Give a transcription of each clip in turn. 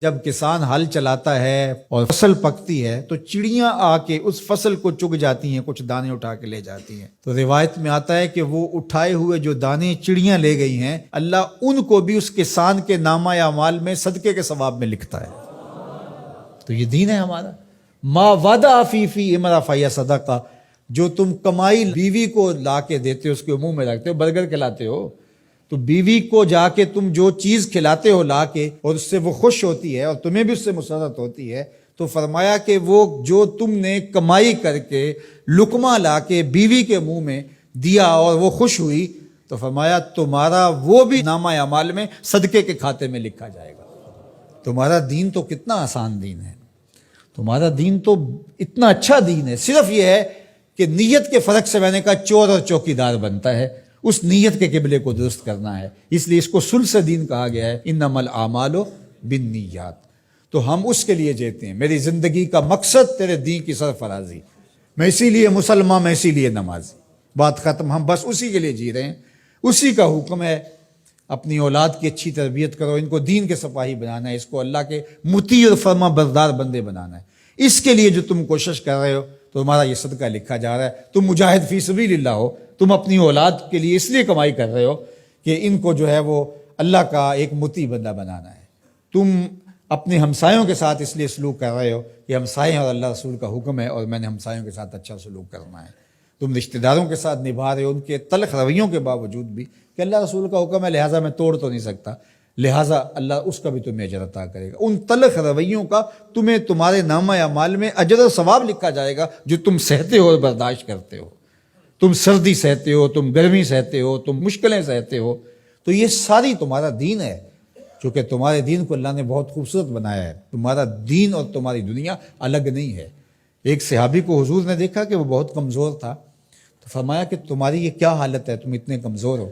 جب کسان ہل چلاتا ہے اور فصل پکتی ہے تو چڑیاں آ کے اس فصل کو چگ جاتی ہیں، کچھ دانے اٹھا کے لے جاتی ہیں۔ تو روایت میں آتا ہے کہ وہ اٹھائے ہوئے جو دانے چڑیاں لے گئی ہیں، اللہ ان کو بھی اس کسان کے نامہ اعمال میں صدقے کے ثواب میں لکھتا ہے۔ تو یہ دین ہے ہمارا۔ ما وعدہ فی امرا فیا صدقہ، جو تم کمائی بیوی کو لا کے دیتے ہو، اس کے منہ میں رکھتے ہو، برگر کھلاتے ہو، تو بیوی کو جا کے تم جو چیز کھلاتے ہو لا کے، اور اس سے وہ خوش ہوتی ہے اور تمہیں بھی اس سے مسرت ہوتی ہے، تو فرمایا کہ وہ جو تم نے کمائی کر کے لقمہ لا کے بیوی کے منہ میں دیا اور وہ خوش ہوئی، تو فرمایا تمہارا وہ بھی نامہ اعمال میں صدقے کے کھاتے میں لکھا جائے گا۔ تمہارا دین تو کتنا آسان دین ہے، تمہارا دین تو اتنا اچھا دین ہے۔ صرف یہ ہے کہ نیت کے فرق سے میں نے کہا چور اور چوکیدار بنتا ہے، اس نیت کے قبلے کو درست کرنا ہے، اس لیے اس کو ثلث دین کہا گیا ہے، انما الاعمال بالنیات۔ تو ہم اس کے لیے جیتے ہیں، میری زندگی کا مقصد تیرے دین کی سرفرازی، میں اسی لیے مسلمان، میں اسی لیے نمازی، بات ختم۔ ہم بس اسی کے لیے جی رہے ہیں، اسی کا حکم ہے۔ اپنی اولاد کی اچھی تربیت کرو، ان کو دین کے سپاہی بنانا ہے، اس کو اللہ کے مطیع اور فرما بردار بندے بنانا ہے۔ اس کے لیے جو تم کوشش کر رہے ہو تو تمہارا یہ صدقہ لکھا جا رہا ہے۔ تم مجاہد فی سبیل اللہ ہو، تم اپنی اولاد کے لیے اس لیے کمائی کر رہے ہو کہ ان کو جو ہے وہ اللہ کا ایک مطیع بندہ بنانا ہے۔ تم اپنے ہمسایوں کے ساتھ اس لیے سلوک کر رہے ہو کہ ہمسائے اور اللہ رسول کا حکم ہے اور میں نے ہمسایوں کے ساتھ اچھا سلوک کرنا ہے۔ تم رشتہ داروں کے ساتھ نبھا رہے ہو ان کے تلخ رویوں کے باوجود بھی کہ اللہ رسول کا حکم ہے، لہٰذا میں توڑ تو نہیں سکتا، لہٰذا اللہ اس کا بھی تمہیں اجر عطا کرے گا۔ ان تلخ رویوں کا تمہیں تمہارے نامہ اعمال میں اجر و ثواب لکھا جائے گا جو تم سہتے ہو اور برداشت کرتے ہو۔ تم سردی سہتے ہو، تم گرمی سہتے ہو، تم مشکلیں سہتے ہو، تو یہ ساری تمہارا دین ہے۔ چونکہ تمہارے دین کو اللہ نے بہت خوبصورت بنایا ہے، تمہارا دین اور تمہاری دنیا الگ نہیں ہے۔ ایک صحابی کو حضور نے دیکھا کہ وہ بہت کمزور تھا، تو فرمایا کہ تمہاری یہ کیا حالت ہے، تم اتنے کمزور ہو؟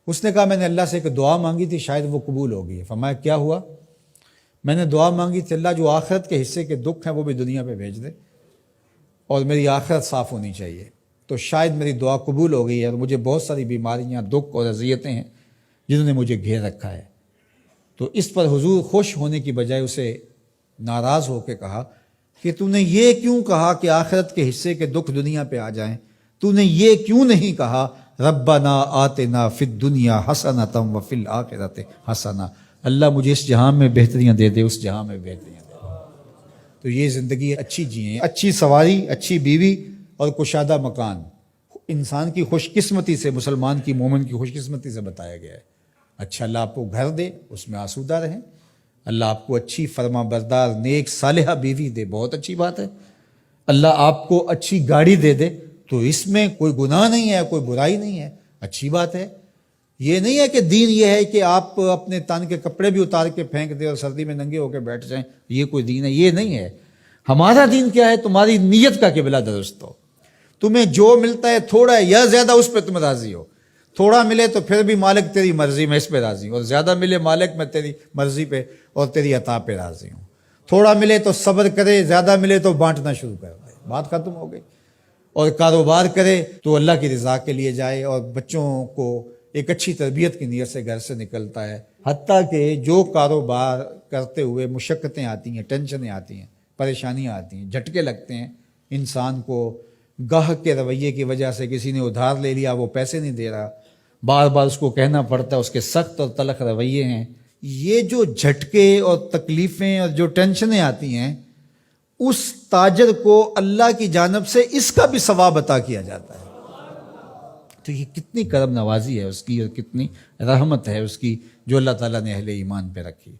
اس نے کہا میں نے اللہ سے ایک دعا مانگی تھی، شاید وہ قبول ہو گئی ہے۔ فرمایا کیا ہوا؟ میں نے دعا مانگی تھی اللہ جو آخرت کے حصے کے دکھ ہیں وہ بھی دنیا پہ بھیج دے اور میری آخرت صاف ہونی چاہیے، تو شاید میری دعا قبول ہو گئی ہے، اور مجھے بہت ساری بیماریاں، دکھ اور اذیتیں ہیں جنہوں نے مجھے گھیر رکھا ہے۔ تو اس پر حضور خوش ہونے کی بجائے اسے ناراض ہو کے کہا کہ تو نے یہ کیوں کہا کہ آخرت کے حصے کے دکھ دنیا پہ آ جائیں؟ تو نے یہ کیوں نہیں کہا ربنا آتنا فی الدنیا حسنۃ وفی الآخرۃ حسنہ، اللہ مجھے اس جہاں میں بہتریاں دے دے، اس جہاں میں بہتریاں دے دے۔ تو یہ زندگی اچھی جئیں، اچھی سواری، اچھی بیوی اور کشادہ مکان، انسان کی خوش قسمتی سے، مسلمان کی، مومن کی خوش قسمتی سے بتایا گیا ہے۔ اچھا اللہ آپ کو گھر دے، اس میں آسودہ رہیں، اللہ آپ کو اچھی فرما بردار نیک صالحہ بیوی دے، بہت اچھی بات ہے۔ اللہ آپ کو اچھی گاڑی دے دے تو اس میں کوئی گناہ نہیں ہے، کوئی برائی نہیں ہے، اچھی بات ہے۔ یہ نہیں ہے کہ دین یہ ہے کہ آپ اپنے تن کے کپڑے بھی اتار کے پھینک دیں اور سردی میں ننگے ہو کے بیٹھ جائیں، یہ کوئی دین ہے؟ یہ نہیں ہے۔ ہمارا دین کیا ہے؟ تمہاری نیت کا قبلہ درست ہو، تمہیں جو ملتا ہے تھوڑا ہے یا زیادہ اس پہ تم راضی ہو۔ تھوڑا ملے تو پھر بھی مالک تیری مرضی میں اس پہ راضی ہوں، اور زیادہ ملے مالک میں تیری مرضی پہ اور تیری عطا پہ راضی ہوں۔ تھوڑا ملے تو صبر کرے، زیادہ ملے تو بانٹنا شروع کر دے، بات ختم ہو گئی۔ اور کاروبار کرے تو اللہ کی رضا کے لیے جائے، اور بچوں کو ایک اچھی تربیت کی نیت سے گھر سے نکلتا ہے۔ حتیٰ کہ جو کاروبار کرتے ہوئے مشقتیں آتی ہیں، ٹینشنیں آتی ہیں، پریشانیاں آتی ہیں، جھٹکے لگتے ہیں انسان کو، گاہک کے رویے کی وجہ سے کسی نے ادھار لے لیا، وہ پیسے نہیں دے رہا، بار بار اس کو کہنا پڑتا ہے، اس کے سخت اور تلخ رویے ہیں، یہ جو جھٹکے اور تکلیفیں اور جو ٹینشنیں آتی ہیں، اس تاجر کو اللہ کی جانب سے اس کا بھی ثواب عطا کیا جاتا ہے۔ تو یہ کتنی کرم نوازی ہے اس کی، اور کتنی رحمت ہے اس کی جو اللہ تعالیٰ نے اہل ایمان پہ رکھی۔